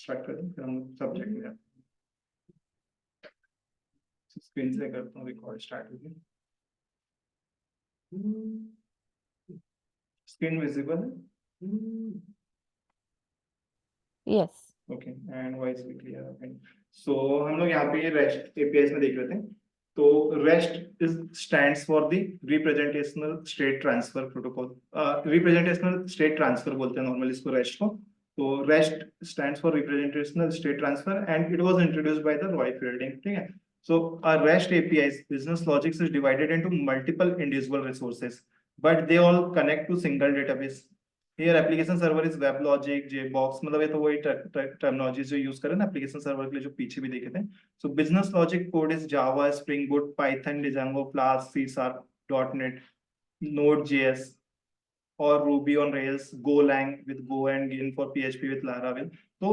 Start कर दें, फिर हम सब्जेक्ट में आते हैं। स्क्रीन से करता हूँ रिकॉर्ड स्टार्ट हो गया। स्क्रीन विजिबल है? यस। ओके, एंड वॉइस भी क्लियर है। सो हम लोग यहाँ पे रेस्ट एपीआई में देख लेते हैं। तो rest is stands for the representational state transfer protocol. Representational state transfer बोलते हैं नॉर्मली इसको, रेस्ट को। तो rest stands for representational state transfer and it was introduced by the Roy fielding, ठीक है। So a REST API's business logics is divided into multiple individual resources, but they all connect to single database. Here application server is WebLogic, JBox, मतलब ये तो वही terminology जो use करें ना application server के लिए, जो पीछे भी देखे थे। So business logic code is Java, Spring Boot, Python, Django, Flask, C Sharp, .NET, Node.js, और Ruby on Rails, Golang with Go and Gin for PHP with Laravel। तो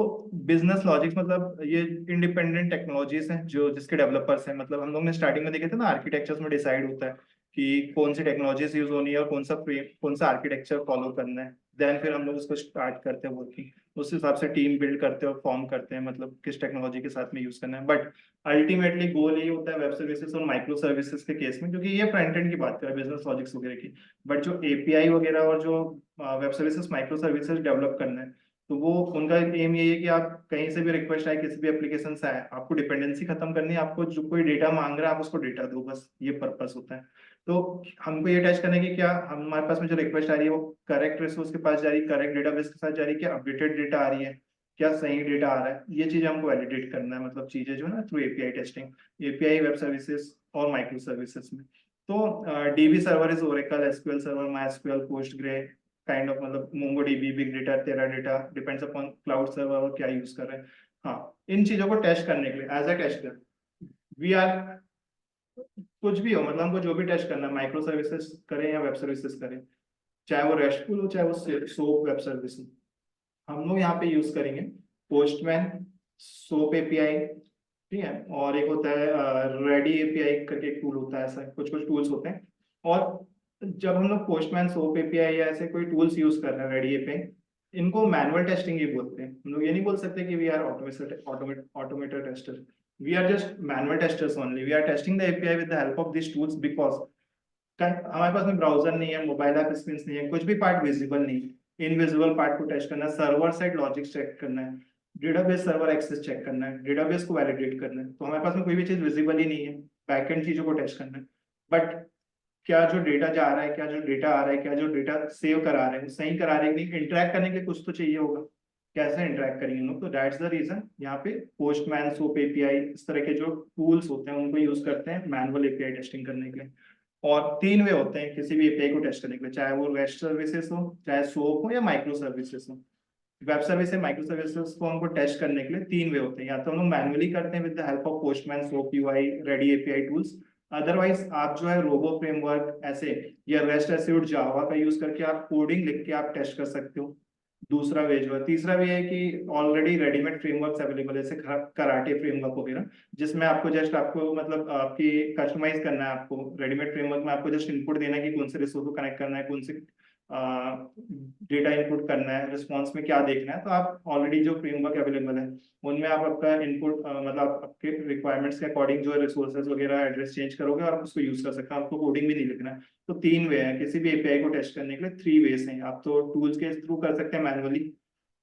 बिजनेस लॉजिक्स मतलब ये इंडिपेंडेंट टेक्नोलॉजीज हैं जो जिसके developers हैं। मतलब हम लोग ने स्टार्टिंग में देखे थे ना, आर्किटेक्चर्स में डिसाइड होता है कि कौन सी टेक्नोलॉजीज यूज होनी है और कौन सा आर्किटेक्चर फॉलो करना है। देन फिर हम लोग उसको स्टार्ट करते हैं वर्किंग, उस हिसाब से टीम बिल्ड करते हैं और फॉर्म करते हैं, मतलब किस टेक्नोलॉजी के साथ में यूज करना है। बट अल्टीमेटली गोल यही होता है वेब सर्विसेज और माइक्रो सर्विसेज के केस में, क्योंकि ये फ्रंट एंड की बात करें बिजनेस लॉजिक्स वगैरह की। बट जो एपीआई वगैरह और जो web services micro services develop करना है, तो वो उनका एम यही है कि आप कहीं से भी रिक्वेस्ट आए, किसी भी एप्लीकेशन से आए, आपको डिपेंडेंसी खत्म करनी है, आपको जो कोई डेटा मांग रहा है आप उसको डेटा दो, बस ये पर्पस होता है। तो हमको ये टेस्ट करने की क्या हमारे पास में जो रिक्वेस्ट आ रही है वो करेक्ट रिसोर्स के पास जा रही है, करेक्ट डेटाबेस के साथ जा रही है, क्या अपडेटेड डेटा आ रही है, क्या सही डेटा आ रहा है, ये चीज हमको वैलिडेट करना है। मतलब चीजें जो है ना through API testing, API web services और माइक्रो सर्विसेज में। तो DB server is Oracle, SQL server, MySQL, Postgre kind of, मतलब MongoDB, big data, Teradata, depends upon cloud server और क्या यूज कर रहे हैं। हाँ, इन चीजों को टेस्ट करने के लिए as a tester we are, कुछ भी हो, मतलब हमको जो भी टेस्ट करना है, माइक्रो सर्विसेज करें या वेब सर्विसेज करें, चाहे वो रेस्टफुल हो चाहे वो सोप वेब सर्विस हो, हम लोग यहाँ पे यूज करेंगे पोस्टमैन, सोप एपीआई, ठीक है। और एक होता है रेडी एपीआई करके एक टूल होता है, ऐसा कुछ कुछ टूल्स होते हैं। और जब हम लोग पोस्टमैन, सोप एपीआई या ऐसे कोई टूल्स यूज कर रहे हैं, रेडी एपीआई, इनको मैनुअल टेस्टिंग ही बोलते हैं। हम लोग ये नहीं बोल सकते कि we are automated tester, we are just manual testers only. We are testing the API with the help of this tools because हमारे पास में ब्राउजर नहीं है, मोबाइल ऐप एक्सपीरियंस नहीं है, कुछ भी पार्ट विजिबल नहीं है। इनविजिबल पार्ट को टेस्ट करना है, सर्वर साइड लॉजिक्स चेक करना है, डेटाबेस सर्वर एक्सेस चेक करना है, डेटाबेस को वैलिडेट करना है। तो हमारे पास में कोई भी चीज विजिबल ही नहीं है, बैकएंड चीजों को टेस्ट करना है। बट क्या जो डेटा जा रहा है, क्या जो डेटा आ रहा है, क्या जो डेटा सेव करा रहे हैं सही करा रहे हैं कि नहीं, इंटरेक्ट करने के लिए कुछ तो चाहिए होगा, कैसे इंटरेक्ट करेंगे लोग। तो दैट्स द रीजन यहाँ पे पोस्टमैन, सोप एपीआई, इस तरह के जो टूल्स होते हैं उनको यूज करते हैं मैनुअल एपीआई टेस्टिंग करने के लिए। और तीन वे होते हैं किसी भी एपीआई को टेस्ट करने के लिए, चाहे वो रेस्ट सर्विसेज हो, चाहे सोप हो या माइक्रो सर्विसेज हो। वेब सर्विस माइक्रो सर्विसेज को हमको टेस्ट करने के लिए तीन वे होते हैं, या तो हम लोग मैनुअली करते हैं with the help of postman, soap UI, ready API tools. Otherwise आप जो है रोबो फ्रेमवर्क ऐसे या रेस्ट एस्योर्ड जावा का यूज करके आप कोडिंग लिख के आप टेस्ट कर सकते हो। दूसरा वे जो है, तीसरा वे है कि ऑलरेडी रेडीमेड फ्रेमवर्क्स अवेलेबल है, जैसे कराटे फ्रेमवर्क वगैरह, जिसमें आपको जस्ट आपको मतलब आपकी कस्टमाइज करना है। आपको रेडीमेड फ्रेमवर्क में आपको जस्ट इनपुट देना है कि कौन से रिसोर्स को कनेक्ट करना है, कौन से डेटा इनपुट करना है, रिस्पॉन्स में क्या देखना है। तो आप ऑलरेडी जो फ्रेमवर्क अवेलेबल है उनमें आप आपका इनपुट मतलब आपके रिक्वायरमेंट्स के अकॉर्डिंग जो रिसोर्सेज वगैरह एड्रेस चेंज करोगे और उसको यूज कर सकते हैं, आपको कोडिंग भी नहीं लिखना है। तो तीन वे हैं किसी भी एपीआई को टेस्ट करने के लिए, थ्री वेज हैं। आप तो टूल्स के थ्रू कर सकते हैं मैनुअली,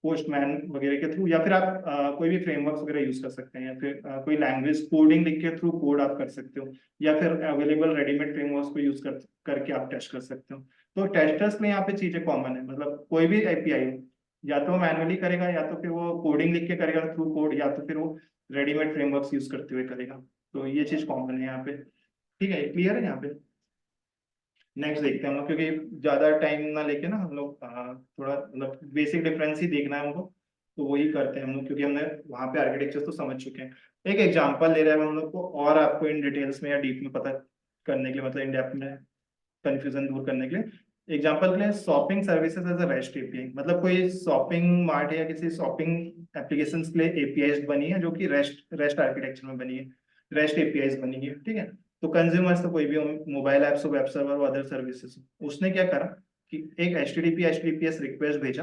पोस्टमैन वगैरह के थ्रू, या फिर आप कोई भी फ्रेमवर्क्स वगैरह यूज कर सकते हैं, या फिर कोई लैंग्वेज कोडिंग लिख के थ्रू कोड आप कर सकते हो, या फिर अवेलेबल रेडीमेड फ्रेमवर्क्स को यूज करके आप टेस्ट कर सकते हो। तो टेस्टर्स में यहाँ पे चीजें कॉमन है, मतलब कोई भी एपीआई हो, या तो मैनुअली करेगा, या तो फिर वो कोडिंग लिख के करेगा थ्रू कोड, या तो फिर वो रेडीमेड फ्रेमवर्क्स यूज करते हुए करेगा। तो ये चीज कॉमन है यहाँ पे, ठीक है, क्लियर है यहाँ पे। नेक्स्ट देखते हैं हम लोग, क्योंकि ज्यादा टाइम ना लेके ना हम लोग थोड़ा मतलब बेसिक डिफरेंस ही देखना है हमको, तो वही करते हैं हम लोग, क्योंकि हमने वहाँ पे आर्किटेक्चर तो समझ चुके हैं। एक एग्जांपल ले रहे हैं हम लोग को, और आपको इन डिटेल्स में या डीप में पता करने के लिए, मतलब इन डेप्थ में कंफ्यूजन दूर करने के लिए। एग्जांपल के लिए shopping services as a REST API, मतलब कोई शॉपिंग मार्ट या किसी शॉपिंग एप्लीकेशंस के लिए एपीआई बनी है जो कि रेस्ट आर्किटेक्चर में बनी है, रेस्ट एपीआई बनी है, ठीक है। तो कंज्यूमर्स तो कोई भी मोबाइल ऐप्स हो, वेब सर्वर और अदर सर्विसेज, उसने क्या करा कि एक HTTP HTTPS रिक्वेस्ट भेजा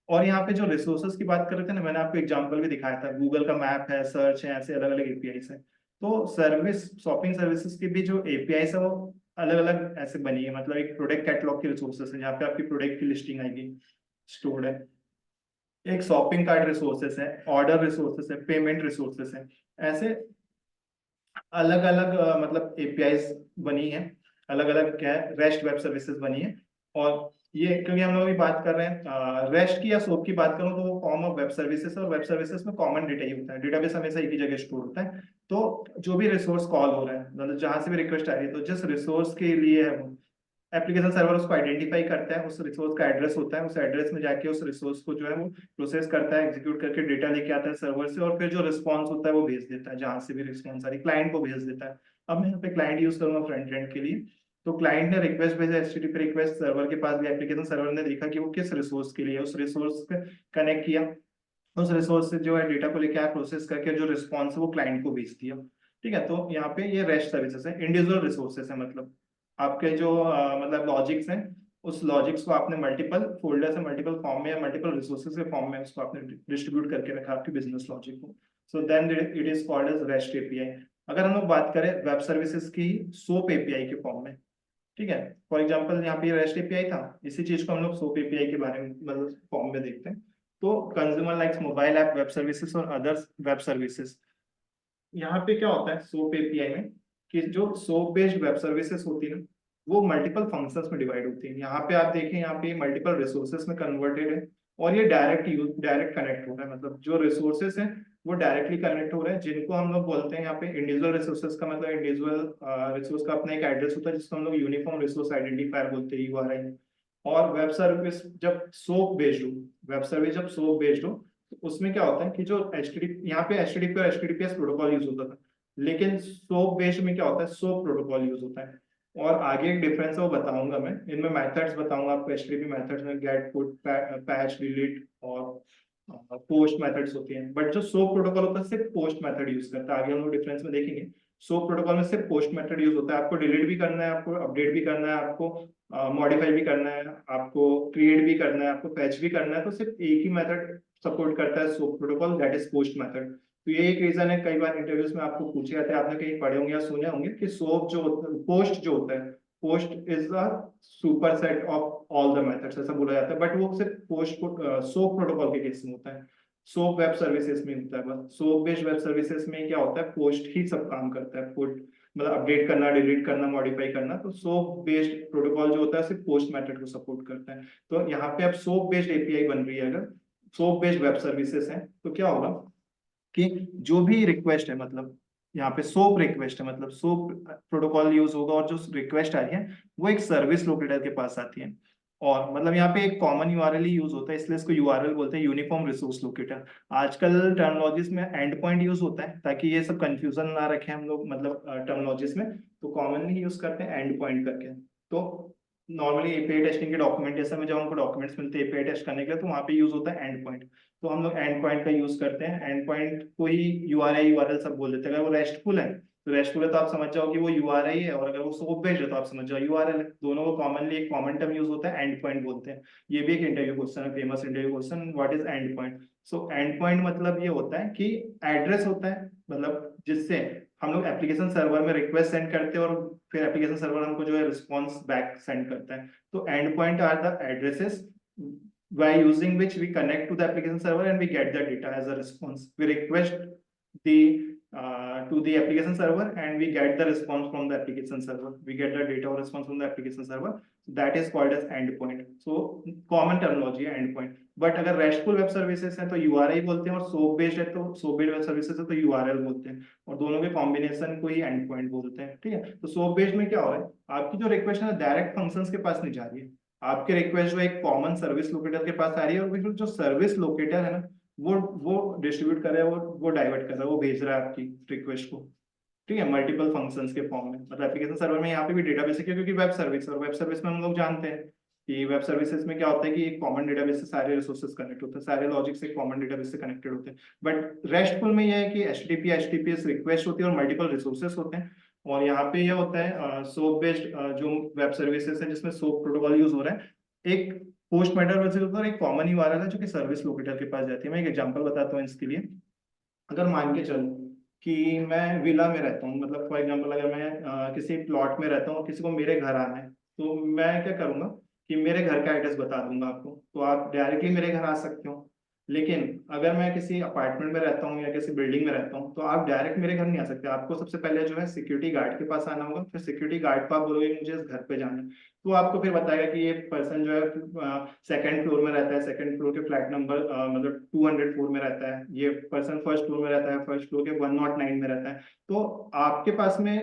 और यहाँ पे जो रिसोर्सेज की बात कर रहे थे ना, मैंने आपको एग्जांपल भी दिखाया था, गूगल का मैप है, सर्च है, ऐसे अलग अलग एपीआईस है। तो सर्विस शॉपिंग सर्विसेज की भी जो एपीआईस है वो अलग अलग ऐसे बनी है। मतलब एक प्रोडक्ट कैटलॉग की रिसोर्सेज है जहाँ पे आपकी प्रोडक्ट की लिस्टिंग आएगी, स्टोर्ड है। एक शॉपिंग कार्ट रिसोर्सेस है, ऑर्डर रिसोर्सेस है, पेमेंट रिसोर्सेस है। ऐसे अलग अलग मतलब एपीआईस बनी है, अलग अलग क्या है, रेस्ट वेब सर्विसेज बनी है। और ये क्योंकि हम लोग अभी बात कर रहे हैं रेस्ट की या सोप की बात करूं, तो वो फॉर्म ऑफ वेब सर्विसेज, और वेब सर्विसेज में कॉमन डेटा ही होता है, डेटाबेस हमेशा एक ही जगह स्टोर होता है। तो जो भी रिसोर्स कॉल हो रहा है, मतलब जहां से भी रिक्वेस्ट आ रही है, तो जिस रिसोर्स के लिए है वो एप्लीकेशन सर्वर उसको आइडेंटिफाई करता है, उस रिसोर्स का एड्रेस होता है, उस एड्रेस में जाके उस रिसोर्स को जो है वो प्रोसेस करता है, एग्जीक्यूट करके डेटा लेके आता है सर्वर से, और फिर जो रिस्पॉन्स होता है वो भेज देता है, जहां से भी रिस्पॉन्स आ रही क्लाइंट को भेज देता है। अब मैं यहाँ पे क्लाइंट यूज करूंगा फ्रंट एंड के लिए। तो क्लाइंट ने रिक्वेस्ट भेजा, एचटीटीपी रिक्वेस्ट सर्वर के पास भी, एप्लीकेशन सर्वर ने देखा कि वो किस रिसोर्स के लिए, उस रिसोर्स को कनेक्ट किया, उस रिसोर्स से जो है डेटा को लेके आया, प्रोसेस करके जो रिस्पॉन्स है वो क्लाइंट को भेज दिया। ठीक है, तो यहाँ पे ये रेस्ट सर्विसेज है, इंडिविजुअल रिसोर्सेज है। मतलब आपके जो मतलब लॉजिक्स हैं, उस लॉजिक्स को आपने मल्टीपल फोल्डर से, मल्टीपल फॉर्म में या मल्टीपल रिसोर्सेज के फॉर्म में उसको आपने डिस्ट्रीब्यूट करके रखा आपकी बिजनेस लॉजिक को। So then it is called as REST API. अगर हम लोग बात करें वेब सर्विसेज की सोप एपीआई के फॉर्म में, ठीक है, फॉर एग्जांपल यहाँ पे रेस्ट एपीआई था, इसी चीज को हम लोग सोप एपीआई के बारे में मतलब फॉर्म में देखते हैं। तो consumer likes mobile app web services और अदर्स वेब सर्विसेज, यहाँ पे क्या होता है सोप एपीआई में, कि जो सोप बेस्ड वेब सर्विसेज होती है ना, वो मल्टीपल फंक्शंस में डिवाइड होती है। यहाँ पे आप देखें, यहाँ पे मल्टीपल रिसोर्सेज में कन्वर्टेड है, और ये डायरेक्ट यूज, डायरेक्ट कनेक्ट हो रहा है। मतलब जो रिसोर्सेज हैं वो डायरेक्टली कनेक्ट हो रहे हैं, जिनको हम लोग बोलते हैं यहाँ पे इंडिविजुअल रिसोर्सेज का मतलब इंडिविजुअल रिसोर्स का अपना एक एड्रेस होता है, जिसको हम लोग यूनिफॉर्म रिसोर्स आइडेंटिफायर बोलते हैं, यूआरआई। और वेब सर्विस जब सोप बेस्ड हो, वेब सर्विस जब सोप बेस्ड हो, तो उसमें क्या होता है कि जो एचटीटीपी, यहाँ पे एचटीटीपी और एचटीटीपीएस प्रोटोकॉल यूज होता था, लेकिन सोप बेस्ड में क्या होता है, सोप प्रोटोकॉल यूज होता है। और आगे एक डिफरेंस है वो बताऊंगा मैं, इनमें मेथड्स बताऊंगा आपको, एचटीटीपी मेथड्स में गेट, पुट, पैच, डिलीट और पोस्ट मेथड्स होती हैं। बट जो सोप प्रोटोकॉल होता है सिर्फ पोस्ट मेथड यूज करता है, आगे हम लोग डिफरेंस में देखेंगे। सोप प्रोटोकॉल में सिर्फ पोस्ट मेथड यूज होता है, आपको डिलीट भी करना है, आपको अपडेट भी करना है, आपको मॉडिफाई भी करना है, आपको क्रिएट भी करना है, आपको पैच भी करना है, तो सिर्फ एक ही मेथड सपोर्ट करता है soap protocol, that is post method. तो ये एक रीजन है, कई बार इंटरव्यूज में आपको पूछे जाते हैं, आपने कहीं पढ़े होंगे या सुने होंगे कि सोप जो पोस्ट जो होता है, post is a superset of all the methods, ऐसा बोला जाता है। बट वो सिर्फ पोस्ट सोप प्रोटोकॉल के केस में होता है, सोप वेब सर्विसेज में होता है। बस सोप बेस्ड वेब सर्विसेज में क्या होता है, पोस्ट ही सब काम करता है, पोस्ट मतलब अपडेट करना, डिलीट करना, मॉडिफाई करना। तो सोप बेस्ड प्रोटोकॉल जो होता है सिर्फ पोस्ट मेथड को सपोर्ट करता है। तो यहाँ पे अब सोप बेस्ड एपीआई बन रही है, अगर सोप बेस्ड वेब सर्विसेज है, तो क्या होगा कि जो भी रिक्वेस्ट है, मतलब यहाँ पे सोप रिक्वेस्ट है, मतलब सोप प्रोटोकॉल यूज होगा, और जो रिक्वेस्ट आ रही है वो एक सर्विस लोकेटर के पास आती है। और मतलब यहाँ पे एक कॉमन यूआरएल ही यूज होता है, इसलिए इसको यूआरएल बोलते हैं, यूनिफॉर्म रिसोर्स लोकेटर। आजकल टर्मिनोलॉजीज में एंड पॉइंट यूज होता है, ताकि ये सब कंफ्यूजन ना रखे हम लोग, मतलब टर्मिनोलॉजीज में, तो कॉमनली यूज करते हैं एंड पॉइंट करके। तो नॉर्मली एपीआई टेस्टिंग के डॉक्यूमेंटेशन में जब हमको डॉक्यूमेंट्स मिलते हैं एपीआई टेस्ट करने के लिए, तो वहाँ पे यूज होता है एंड पॉइंट। तो हम लोग एंड पॉइंट का यूज करते हैं, एंड पॉइंट को ही यूआरआई यूआरएल सब बोल देते हैं। अगर वो रेस्टफुल है तो रेस्टफुल है तो आप समझ जाओ कि वो यूआरआई है, और अगर वो सोप बेस्ड है तो आप समझ जाओ यूआरएल है। दोनों को कॉमनली एक कॉमन टर्म यूज होता है, एंड पॉइंट बोलते हैं। ये भी एक इंटरव्यू क्वेश्चन है, famous interview question, what is and point. So and point मतलब ये होता है कि एड्रेस होता है, मतलब जिससे हम लोग एप्लीकेशन सर्वर में रिक्वेस्ट सेंड करते हैं, और फिर एप्लीकेशन सर्वर हमको जो है रिस्पॉन्स बैक सेंड करता है। तो end point are the addresses by using which we connect to the application server and we get the data as a response. We request the to the application server and we get the response from the application server. We get the data or response from the application server. That is called as endpoint. So common terminology है endpoint. But अगर RESTful web services है तो URI बोलते हैं, और SOAP based है तो SOAP based web services है तो URL बोलते हैं, और दोनों के कॉम्बिनेशन को ही endpoint बोलते हैं। ठीक है, तो SOAP based में क्या हो रहा है, आपकी जो रिक्वेस्ट है डायरेक्ट फंक्शंस के पास नहीं जा रही है, आपके रिक्वेस्ट जो एक कॉमन सर्विस लोकेटर के पास आ रही है, और फिर जो सर्विस लोकेटर है ना, वो डिस्ट्रीब्यूट कर रहा है, वो डाइवर्ट कर रहा है, वो भेज रहा है आपकी रिक्वेस्ट को। ठीक है, मल्टीपल फंक्शंस के फॉर्म में। मतलब एप्लीकेशन सर्वर में यहाँ पे भी डेटाबेस है, क्योंकि वेब सर्विस, और वेब सर्विस में हम लोग जानते हैं कि वेब सर्विसेज में क्या होता है कि एक कॉमन डेटाबेस से सारे रिसोर्सेज कनेक्ट होते हैं, सारे लॉजिक से कॉमन डेटाबेस से कनेक्टेड होते हैं। बट रेस्टफुल में यह है कि एचटीटीपी एचटीटीपीएस रिक्वेस्ट होती है और मल्टीपल रिसोर्सेज होते हैं। और यहाँ पे यह होता है सोप बेस्ड जो वेब सर्विसेज है जिसमें सोप प्रोटोकॉल यूज हो रहा है, एक पोस्ट मेटावर्स पर एक कॉमन यूआरएल है जो कि सर्विस लोकेटर के पास जाती है। मैं एक एग्जांपल बताता हूँ इसके लिए। अगर मान के चलो कि मैं विला में रहता हूँ, मतलब फॉर एग्जांपल अगर मैं किसी प्लॉट में रहता हूँ, किसी को मेरे घर आना है, तो मैं क्या करूंगा कि मेरे घर का एड्रेस बता दूंगा आपको, तो आप डायरेक्टली मेरे घर आ सकते हो। लेकिन अगर मैं किसी अपार्टमेंट में रहता हूँ या किसी बिल्डिंग में रहता हूँ, तो आप डायरेक्ट मेरे घर नहीं आ सकते। आपको सबसे पहले जो है सिक्योरिटी गार्ड के पास आना होगा, फिर सिक्योरिटी गार्ड को आप बोलोगे मुझे इस घर पे जाना है, तो आपको फिर बताएगा कि ये पर्सन जो है सेकंड फ्लोर में रहता है, सेकंड फ्लोर के फ्लैट नंबर मतलब 204 में रहता है, ये पर्सन फर्स्ट फ्लोर में रहता है, फर्स्ट फ्लोर के 109 में रहता है। तो आपके पास में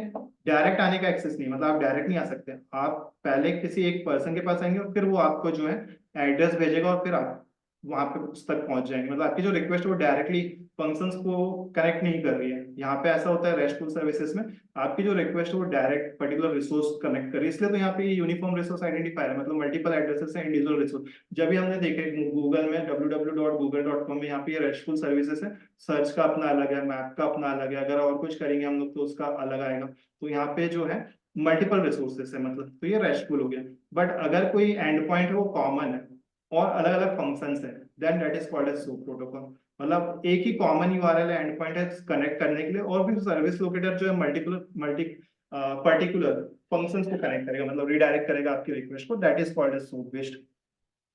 डायरेक्ट आने का एक्सेस नहीं, मतलब आप डायरेक्ट नहीं आ सकते। आप पहले किसी एक पर्सन के पास आएंगे और फिर वो आपको जो है एड्रेस भेजेगा और फिर आप वहां पे उस तक पहुंच जाएंगे। मतलब आपकी जो रिक्वेस्ट है वो डायरेक्टली फंक्शंस को कनेक्ट नहीं कर रही है। यहाँ पे ऐसा होता है रेस्टफुल सर्विसेज में, आपकी जो रिक्वेस्ट है वो डायरेक्ट पर्टिकुलर रिसोर्स कनेक्ट कर रही है, इसलिए तो यहाँ पे यूनिफॉर्म रिसोर्स आइडेंटिफायर है, मतलब मल्टीपल एड्रेसेस है, इंडिविजुअल रिसोर्स। जब भी हमने देखे गूगल में www.google.com में, यहाँ पे ये रेस्टफुल सर्विसेज है, सर्च का अपना अलग है, मैप का अपना अलग है, अगर और कुछ करेंगे हम लोग तो उसका अलग आएगा। तो यहाँ पे जो है मल्टीपल रिसोर्सेस है, मतलब तो ये रेस्टफुल हो गया। बट अगर कोई एंड पॉइंट है वो कॉमन है और अलग अलग फंक्शंस है, then that is called as SOAP protocol. मतलब एक ही कॉमन यूआरएल एंड पॉइंट है कनेक्ट करने के लिए, और फिर सर्विस लोकेटर जो है मल्टी पर्टिकुलर फंक्शंस को कनेक्ट करेगा, मतलब रिडायरेक्ट करेगा आपकी रिक्वेस्ट को, that is called as SOAP based.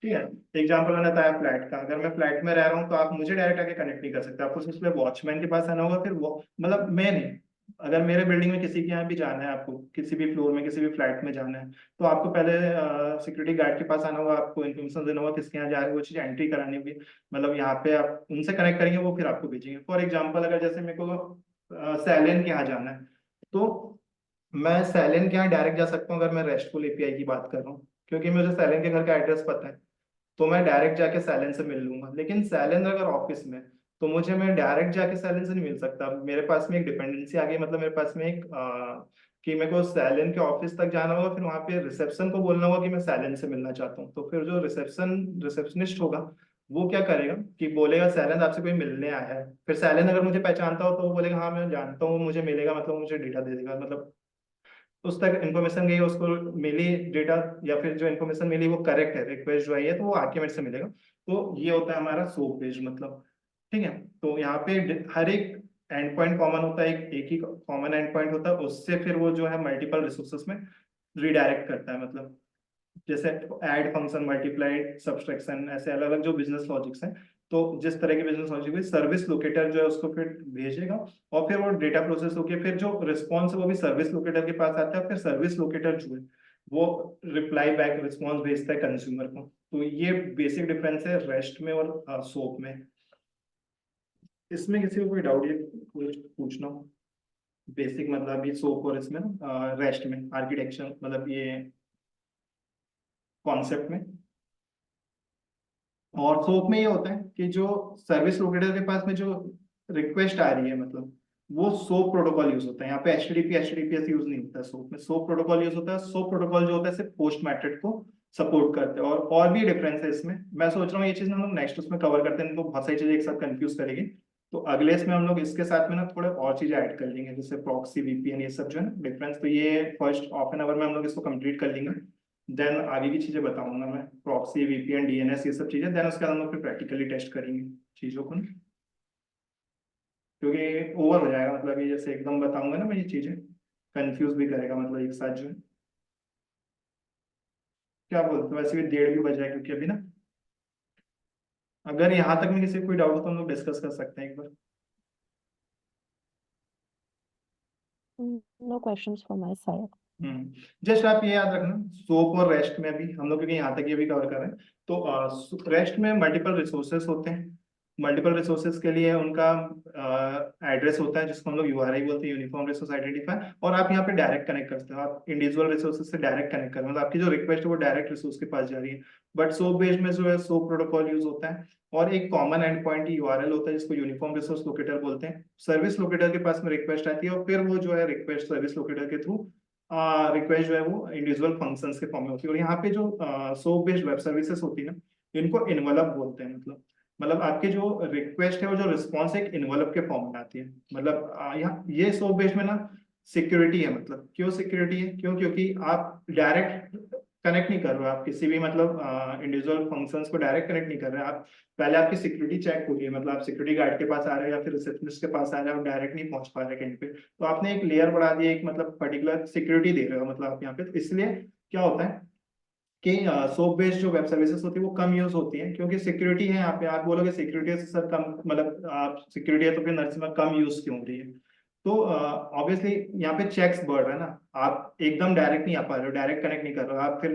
ठीक है। एग्जाम्पल मैंने बताया फ्लैट का, अगर मैं फ्लैट में रह रहा हूँ तो आप मुझे डायरेक्ट आके कनेक्ट नहीं कर सकते, आपको उसमें वॉचमैन के पास आना होगा, फिर वो मतलब मैं नहीं। अगर मेरे बिल्डिंग में किसी के यहाँ भी जाना है, आपको किसी भी फ्लोर में किसी भी फ्लैट में जाना है, तो आपको पहले सिक्योरिटी गार्ड के पास आना होगा, आपको इन्फॉर्मेशन देना होगा किसके यहाँ जा रहे हैं, वो चीज एंट्री करानी होगी। मतलब यहाँ पे आप उनसे कनेक्ट करेंगे, वो फिर आपको भेजेंगे। फॉर एग्जाम्पल अगर जैसे मेरे को सैलियन के यहाँ जाना है, तो मैं सैलियन के यहाँ डायरेक्ट जा सकता हूँ अगर मैं रेस्टफुल एपीआई की बात कर रहा हूँ, क्योंकि मुझे सैलियन के घर का एड्रेस पता है, तो मैं डायरेक्ट जाके सैलन से मिल लूंगा। लेकिन सैलन अगर ऑफिस में, तो मुझे मैं डायरेक्ट जाके सैलन से नहीं मिल सकता, मेरे पास में एक डिपेंडेंसी आ गई, मतलब मेरे पास में एक कि मेरे को सैलन के ऑफिस तक जाना होगा, फिर वहां पे रिसेप्शन को बोलना होगा कि मैं सैलन से मिलना चाहता हूँ। तो फिर जो रिसेप्शनिस्ट होगा वो क्या करेगा कि बोलेगा सैलन आपसे कोई मिलने आया है, फिर सैलन अगर मुझे पहचानता हो तो वो बोलेगा हाँ मैं जानता हूँ, मुझे मिलेगा, मतलब मुझे डेटा दे देगा, मतलब उस तक इन्फॉर्मेशन गई, उसको मिली डेटा, या फिर जो इन्फॉर्मेशन मिली वो करेक्ट है, रिक्वेस्ट जो आई है तो वो आके मेरे से मिलेगा। तो ये होता है हमारा सोप पेज, मतलब ठीक है। तो यहाँ पे हर एक एंड पॉइंट कॉमन होता है, एक ही कॉमन एंड पॉइंट होता है, उससे फिर वो जो है मल्टीपल रिसोर्सेस में रिडायरेक्ट करता है। मतलब जैसे ऐड फंक्शन, मल्टीप्लाइड, सब्सट्रैक्शन, ऐसे अलग अलग जो बिजनेस लॉजिक्स हैं, तो जिस तरह के बिजनेस लॉजिक में सर्विस लोकेटर जो है उसको फिर भेजेगा, और फिर वो डेटा प्रोसेस होकर फिर जो रिस्पॉन्स है वो भी सर्विस लोकेटर के पास आता है, फिर सर्विस लोकेटर जो है वो रिप्लाई बैक रिस्पॉन्स भेजता है कंज्यूमर को। तो ये बेसिक डिफरेंस है रेस्ट में और सोप में। इसमें किसी को कोई डाउट या कुछ पूछना हो? बेसिक मतलब ये सोप और इसमें रेस्ट में आर्किटेक्चर, मतलब ये कॉन्सेप्ट में। और सोप में ये होता है कि जो सर्विस लोकेटर के पास में जो रिक्वेस्ट आ रही है, मतलब वो सोप प्रोटोकॉल यूज होता है। यहाँ पे एचटीटीपीएस यूज नहीं होता है, सोप में सोप प्रोटोकॉल यूज होता है। सोप प्रोटोकॉल जो होता है सिर्फ पोस्ट मेथड को सपोर्ट करते हैं। और भी डिफरेंस है इसमें, मैं सोच रहा हूँ ये चीज हम लोग नेक्स्ट उसमें कवर करते हैं, इनको बहुत सारी चीजें एक साथ कंफ्यूज करेगी। तो अगले इसमें हम लोग इसके साथ में ना थोड़े और चीजें ऐड कर लेंगे, जैसे प्रॉक्सी, वीपीएन, ये सब जो है ना डिफरेंस। तो ये फर्स्ट हाफ एन आवर में हम लोग इसको कंप्लीट कर लेंगे, देन आगे की चीजें बताऊंगा मैं, प्रॉक्सी, वीपीएन, डीएनएस, ये सब चीजें। देन उसके बाद हम लोग फिर प्रैक्टिकली टेस्ट करेंगे चीजों को ना, क्योंकि ओवर हो जाएगा, मतलब ये जैसे एकदम बताऊंगा ना मैं, ये चीजें कंफ्यूज भी करेगा, मतलब एक साथ जो है। क्या बोलते हो? वैसे भी 1:30 भी बज रहा है, क्योंकि अभी ना, अगर यहाँ तक में किसी को कोई डाउट हो तो हम लोग डिस्कस कर सकते हैं एक बार। No questions from my side. Just आप ये याद रखना, सोप और रेस्ट में भी हम लोग, क्योंकि यहाँ तक ये भी कवर कर रहे हैं, तो रेस्ट में मल्टीपल रिसोर्सेस होते हैं। मल्टीपल रिसोर्सेस के लिए उनका एड्रेस होता है, जिसको हम लोग यूआरआई बोलते हैं, यूनिफॉर्म रिसोर्स आइडेंटिफायर। और आप यहाँ पे डायरेक्ट कनेक्ट करते हो, आप इंडिविजुअल रिसोर्सेज से डायरेक्ट कनेक्ट कर रहे हो, मतलब आपकी जो रिक्वेस्ट है वो डायरेक्ट रिसोर्स के पास जा रही है। बट सोप बेस्ड में जो है सोप प्रोटोकॉल यूज होता है, और एक कॉमन एंड पॉइंट यूआरएल होता है जिसको यूनिफॉर्म रिसोर्स लोकेटर बोलते हैं। सर्विस लोकेटर के पास में रिक्वेस्ट आती है, और फिर वो जो है रिक्वेस्ट सर्विस लोकेटर के थ्रू रिक्वेस्ट जो है वो इंडिविजुअल फंक्शंस के फॉर्म में होती है। और यहाँ पे जो सोप बेस्ड वेब सर्विसेज होती है ना, इनको इन्वेलप बोलते हैं। मतलब आपके जो रिक्वेस्ट है वो जो रिस्पॉन्स है एक इन्वेलप के फॉर्म में आती है। मतलब यहाँ ये सोप बेस्ड में ना सिक्योरिटी है। मतलब क्यों सिक्योरिटी है? क्यों? क्योंकि आप डायरेक्ट कनेक्ट नहीं कर रहे हो आप किसी भी मतलब इंडिविजुअल फंक्शंस को डायरेक्ट कनेक्ट नहीं कर रहे आप। पहले आपकी सिक्योरिटी चेक होगी, मतलब आप सिक्योरिटी गार्ड के पास आ रहे हो या फिर रिसेप्शनिस्ट के पास आ रहे हो, आप डायरेक्ट नहीं पहुंच पा रहे कहीं पे, तो आपने एक लेयर बढ़ा दी, एक मतलब पर्टिकुलर सिक्योरिटी दे रहे हो मतलब आप यहाँ पे। तो इसलिए क्या होता है कि सोप बेस्ड जो वेब सर्विसेज होती है वो कम यूज होती है, क्योंकि सिक्योरिटी है यहाँ पे। आप बोलोगे सिक्योरिटी से सर कम, मतलब आप सिक्योरिटी है तो फिर नर्सिंग में कम यूज क्यों हो रही है? तो ऑब्वियसली यहाँ पे चेक्स बढ़ रहा है ना, आप एकदम डायरेक्ट नहीं आ पा रहे हो, डायरेक्ट कनेक्ट नहीं कर रहे हो आप। फिर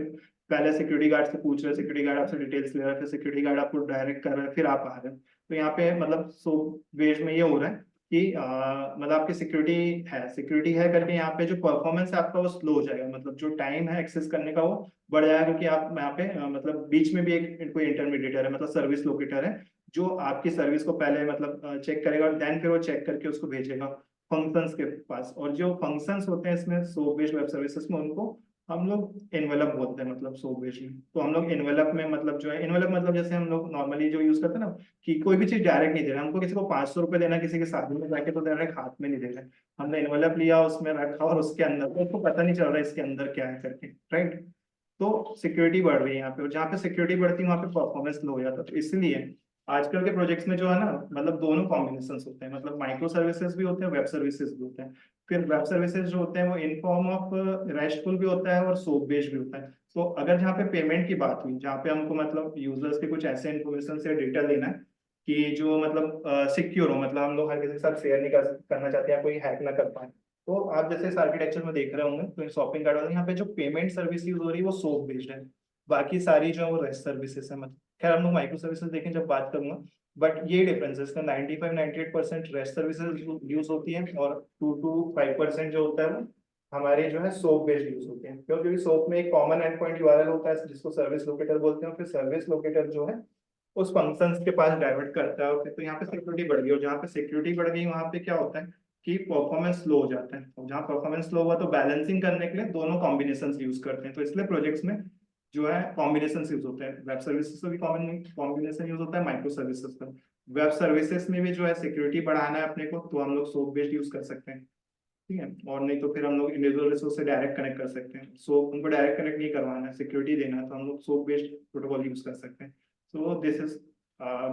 पहले सिक्योरिटी गार्ड से पूछ रहे हो, सिक्योरिटी गार्ड आपसे डिटेल्स ले रहा है, फिर सिक्योरिटी गार्ड आपको डायरेक्ट कर रहा है, फिर आप आ रहे हो। तो यहाँ पे मतलब सोप बेस्ड में ये हो रहा है कि मतलब आपकी सिक्योरिटी है करके यहाँ पे जो परफॉर्मेंस है आपका वो स्लो हो जाएगा, मतलब जो टाइम है एक्सेस करने का वो बढ़ जाएगा, क्योंकि आप यहाँ पे मतलब बीच में भी एक कोई इंटरमीडिएटर है, मतलब सर्विस लोकेटर है, जो आपकी सर्विस को पहले मतलब चेक करेगा और देन फिर वो चेक करके उसको भेजेगा फंक्शंस के पास। और जो फंक्शंस होते हैं इसमें सोप बेस्ड वेब सर्विसेज में, उनको हम लोग एनवेलप बोलते हैं, मतलब सोप बेस्ड में। तो हम लोग एनवेलप में मतलब जो है, एनवेलप मतलब जैसे हम लोग नॉर्मली जो यूज करते हैं ना, कि कोई भी चीज डायरेक्ट नहीं दे रहे हमको, किसी को 500 रुपए देना किसी के शादी में जाके तो डायरेक्ट हाथ में नहीं दे रहे, हमने एनवेलप लिया उसमें रखा और उसके अंदर तो उसको पता नहीं चल रहा है इसके अंदर क्या है करके, राइट? तो सिक्योरिटी बढ़ रही है यहाँ पे, और जहाँ पे सिक्योरिटी बढ़ती है वहाँ पे परफॉर्मेंस लो हो जाता है। तो इसलिए आजकल के प्रोजेक्ट्स में जो है ना, मतलब दोनों कॉम्बिनेशन होते हैं, मतलब माइक्रो सर्विसेज भी होते हैं, वेब सर्विसेज भी होते हैं। फिर वेब सर्विसेज जो होते हैं वो इन फॉर्म ऑफ रेस्टफुल भी होता है और सोप बेस्ड भी होता है। तो अगर जहाँ पे पेमेंट की बात हुई, जहाँ पे हमको मतलब यूजर्स के कुछ ऐसे इन्फॉर्मेशन से डेटा लेना है कि जो मतलब सिक्योर हो, मतलब हम लोग हर किसी के साथ शेयर नहीं करना चाहते हैं, कोई हैक ना कर पाए, तो आप जैसे इस आर्किटेक्चर में देख रहे होंगे तो शॉपिंग कार्ड वाले यहाँ पे जो पेमेंट सर्विस यूज हो रही है वो सोप बेस्ड है, बाकी सारी जो है वो रेस्ट सर्विसेज है। मतलब खैर हम लोग माइक्रो सर्विसेज देखें जब बात करूंगा, बट ये डिफरेंस है इसका, 95-98% रेस्ट सर्विसेज यूज होती है और 2 to 5% जो होता है वो हमारे जो है सोप बेस्ड यूज होते हैं। क्यों? क्योंकि सोप में एक कॉमन एंड पॉइंट यूआरएल होता है जिसको सर्विस लोकेटर बोलते हैं, फिर सर्विस लोकेटर जो है उस फंक्शंस के पास डाइवर्ट करता है, और फिर तो यहाँ पे सिक्योरिटी बढ़ गई, और जहाँ पे सिक्योरिटी बढ़ गई वहाँ पे क्या होता है कि परफॉर्मेंस स्लो हो जाता है, और जहाँ परफॉर्मेंस स्लो हुआ तो बैलेंसिंग करने के लिए दोनों कॉम्बिनेशन यूज करते हैं। तो इसलिए प्रोजेक्ट्स में जो है कॉम्बिनेशन यूज होते हैं, वेब सर्विसेज का भी कॉम्बिनेशन यूज होता है, माइक्रो सर्विसेज का। वेब सर्विसेज में भी जो है सिक्योरिटी बढ़ाना है अपने को, तो हम लोग सोप बेस्ड यूज कर सकते हैं, ठीक है? और नहीं तो फिर हम लोग इंडिविजुअल रिसोर्स से डायरेक्ट कनेक्ट कर सकते हैं। सो उनको डायरेक्ट कनेक्ट नहीं करवाना है, सिक्योरिटी देना है, तो हम लोग सोप बेस्ड प्रोटोकॉल यूज कर सकते हैं। So this is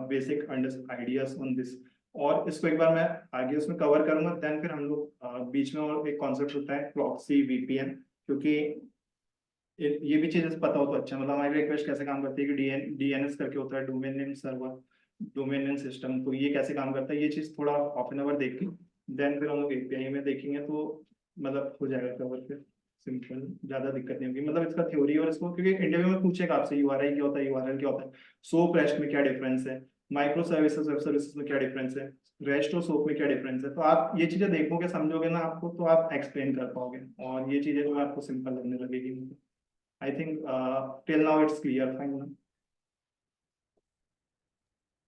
basic ideas on this. और इसको एक बार मैं आगे उसमें कवर करूंगा, देन फिर हम लोग बीच में और एक कॉन्सेप्ट होता है प्रॉक्सी वीपीएन, क्योंकि ये भी चीजें पता हो तो अच्छा। मतलब हमारी रिक्वेस्ट कैसे काम करती है कि डीएनएस करके होता है, domain name server, domain name system, तो ये कैसे काम करता है ये चीज थोड़ा हाफ एन आवर देख के देन फिर हम लोग एपीआई में देखेंगे, तो मतलब हो जाएगा कवर फिर, सिंपल, ज्यादा दिक्कत नहीं होगी। मतलब इसका थ्योरी और इसको, क्योंकि इंटरव्यू में पूछेगा आपसे यूआरआई क्या होता है, यूआरएल क्या होता है, सोप रेस्ट में क्या डिफरेंस है, माइक्रो सर्विसेज वेब सर्विसेज में क्या डिफरेंस है, रेस्ट और सोप में क्या डिफरेंस है, तो आप ये चीजें देखोगे समझोगे ना आपको, तो आप एक्सप्लेन कर पाओगे और ये चीजें जो आपको सिंपल लगने लगेगी। I think till now it's clear, fine. No?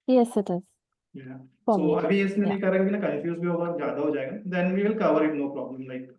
Yes, it is. Yeah. For So me. अभी इसमें Yeah. नहीं करेंगे ना, कंफ्यूज भी होगा, ज्यादा हो जाएगा, then we will cover it, no problem. Like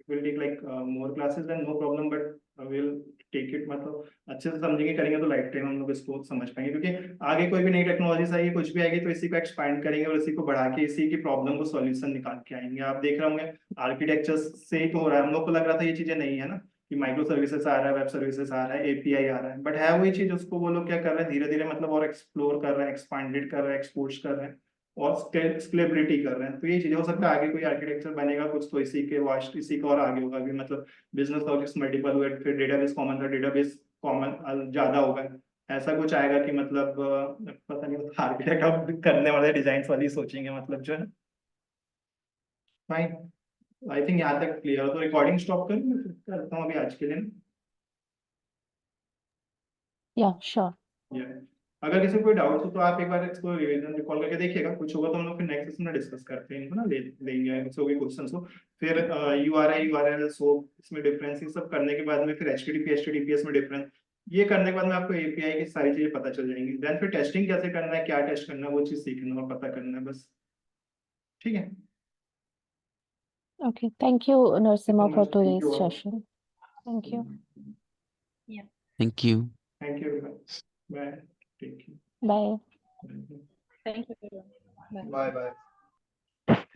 it will take like more classes, then no problem, but we'll take it, मतलब अच्छे से समझेंगे करेंगे तो लाइफ टाइम हम लोग इसको समझ पाएंगे, क्योंकि आगे कोई भी नई टेक्नोलॉजी आएगी, कुछ भी आएगी, तो इसी को एक्सपांड करेंगे और इसी को बढ़ा के इसी की प्रॉब्लम को सॉल्यूशन निकाल के आएंगे। आप देख रहे होंगे आर्किटेक्चर से ही तो हो रहा है, हम लोग को लग रहा था ये चीजें नहीं है ना, कि माइक्रो सर्विसेज आ रहा है, वेब सर्विसेज आ रहा है, एपीआई आ रहा है, बट है वही चीज, उसको वो लोग क्या कर रहे हैं धीरे धीरे, मतलब और एक्सप्लोर कर रहे हैं, एक्सपांडेड कर रहे हैं, एक्सपोर्ट कर रहे हैं और स्केलेबिलिटी कर रहे हैं। तो ये चीजें हो सकता है आगे कोई आर्किटेक्चर बनेगा कुछ तो इसी के वास्ट इसी का और आगे होगा भी, मतलब बिजनेस लॉजिक्स मल्टीपल हुए, फिर डेटाबेस कॉमन था, डेटाबेस कॉमन ज्यादा होगा, ऐसा कुछ आएगा कि मतलब पता नहीं, आर्किटेक्ट अब करने वाले डिजाइन वाली सोचेंगे, मतलब जो है। फाइन, आई थिंक यहाँ तक क्लियर हो, तो रिकॉर्डिंग स्टॉप करूँ मैं, फिर करता हूँ अभी आज के लिए। Yeah, sure. Yeah. अगर किसी को कोई डाउट हो तो आप एक बार इसको रिवीजन रिकॉल करके देखिएगा, कुछ होगा तो हम लोग फिर नेक्स्ट सेशन में डिस्कस करते हैं इनको ना, लेंगे कुछ होगी क्वेश्चंस को, फिर यूआरआई यूआरएल सोप इसमें डिफरेंस, ये सब करने के बाद में फिर एचटीटीपी एचटीटीपीएस में डिफरेंस, ये करने के बाद में आपको एपीआई की सारी चीजें पता चल जाएंगी, देन फिर टेस्टिंग कैसे करना है, क्या टेस्ट करना है, वो चीज सीखना और पता करना है बस, ठीक है? Okay. Thank you, Narasimha, for Thank today's you all. session. Thank you. Yeah. Thank you. Thank you everyone. Bye. Take care. Bye. Thank you. Bye. Bye bye.